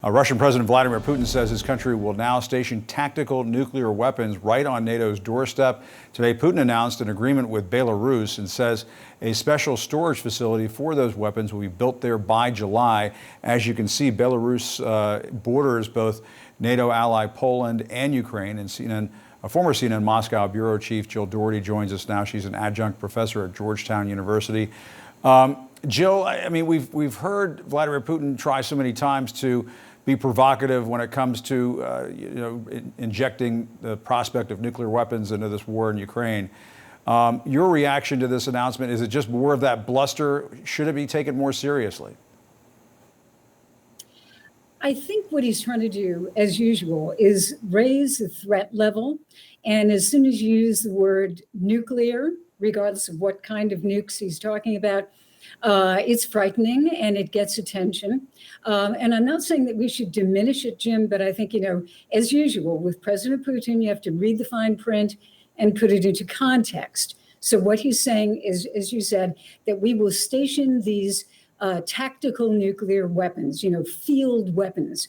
Russian President Vladimir Putin says his country will now station tactical nuclear weapons right on NATO's doorstep. Today, Putin announced an agreement with Belarus and says a special storage facility for those weapons will be built there by July. As you can see, Belarus borders both NATO ally Poland and Ukraine. And a former CNN Moscow bureau chief, Jill Doherty, joins us now. She's an adjunct professor at Georgetown University. Jill, I mean, we've heard Vladimir Putin try so many times to be provocative when it comes to injecting the prospect of nuclear weapons into this war in Ukraine. Your reaction to this announcement, is it just more of that bluster? Should it be taken more seriously? I think what he's trying to do, as usual, is raise the threat level. And as soon as you use the word nuclear, regardless of what kind of nukes he's talking about, it's frightening and it gets attention. And I'm not saying that we should diminish it, Jim, but I think, as usual, with President Putin, you have to read the fine print and put it into context. So what he's saying is, as you said, that we will station these tactical nuclear weapons, field weapons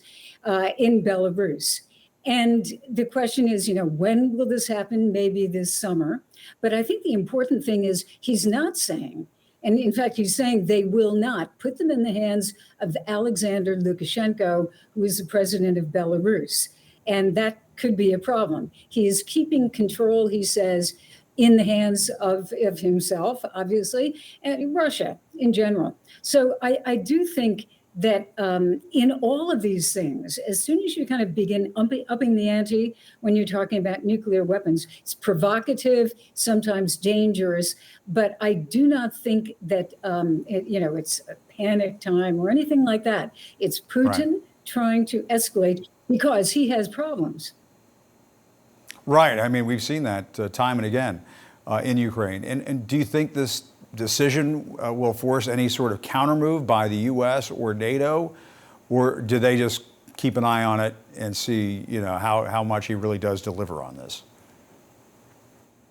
in Belarus. And the question is, when will this happen? Maybe this summer. But I think the important thing is he's not saying, and in fact, he's saying they will not put them in the hands of Alexander Lukashenko, who is the president of Belarus. And that could be a problem. He is keeping control, he says, in the hands of himself, obviously, and Russia in general. So I do think that in all of these things, as soon as you kind of begin upping the ante when you're talking about nuclear weapons, it's provocative, sometimes dangerous, but I do not think that, it's a panic time or anything like that. It's Putin trying to escalate because he has problems. Right. I mean, we've seen that time and again in Ukraine. And do you think this decision will force any sort of countermove by the U.S. or NATO, or do they just keep an eye on it and see, how much he really does deliver on this?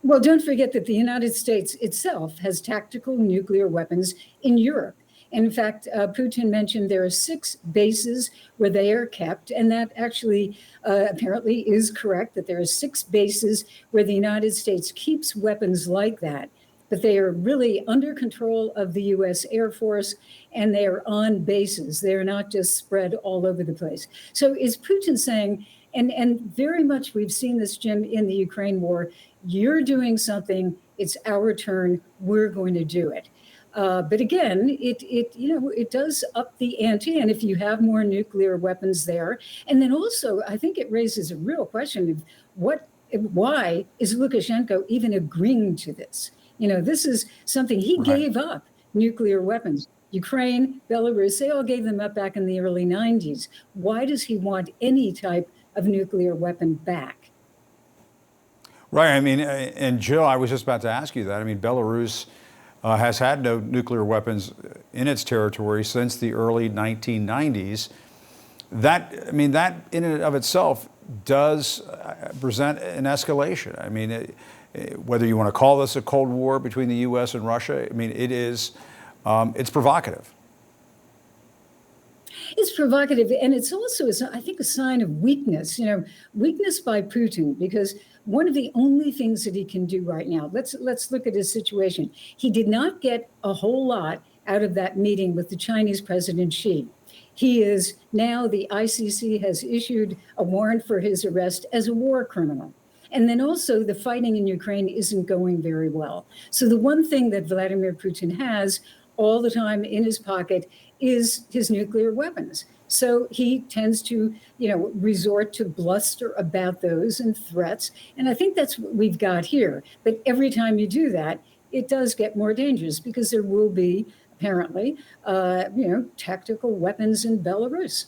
Well, don't forget that the United States itself has tactical nuclear weapons in Europe. And in fact, Putin mentioned there are 6 bases where they are kept, and that actually apparently is correct, that there are 6 bases where the United States keeps weapons like that. But they are really under control of the U.S. Air Force, and they are on bases. They are not just spread all over the place. So is Putin saying, and very much we've seen this, Jim, in the Ukraine war, you're doing something, it's our turn, we're going to do it. But again, it does up the ante, and if you have more nuclear weapons there, and then also I think it raises a real question of why is Lukashenko even agreeing to this? This is something he gave up, nuclear weapons. Ukraine, Belarus, they all gave them up back in the early 90s. Why does he want any type of nuclear weapon back? Right. I mean, and Jill, I was just about to ask you that. I mean, Belarus has had no nuclear weapons in its territory since the early 1990s. That in and of itself does present an escalation. I mean, whether you want to call this a Cold War between the U.S. and Russia, I mean, it's provocative. It's provocative, and it's also, I think, a sign of weakness, weakness by Putin, because one of the only things that he can do right now, let's look at his situation. He did not get a whole lot out of that meeting with the Chinese President Xi. He is now, the ICC has issued a warrant for his arrest as a war criminal. And then also the fighting in Ukraine isn't going very well. So the one thing that Vladimir Putin has all the time in his pocket is his nuclear weapons. So he tends to, resort to bluster about those and threats. And I think that's what we've got here. But every time you do that, it does get more dangerous because there will be, apparently, tactical weapons in Belarus.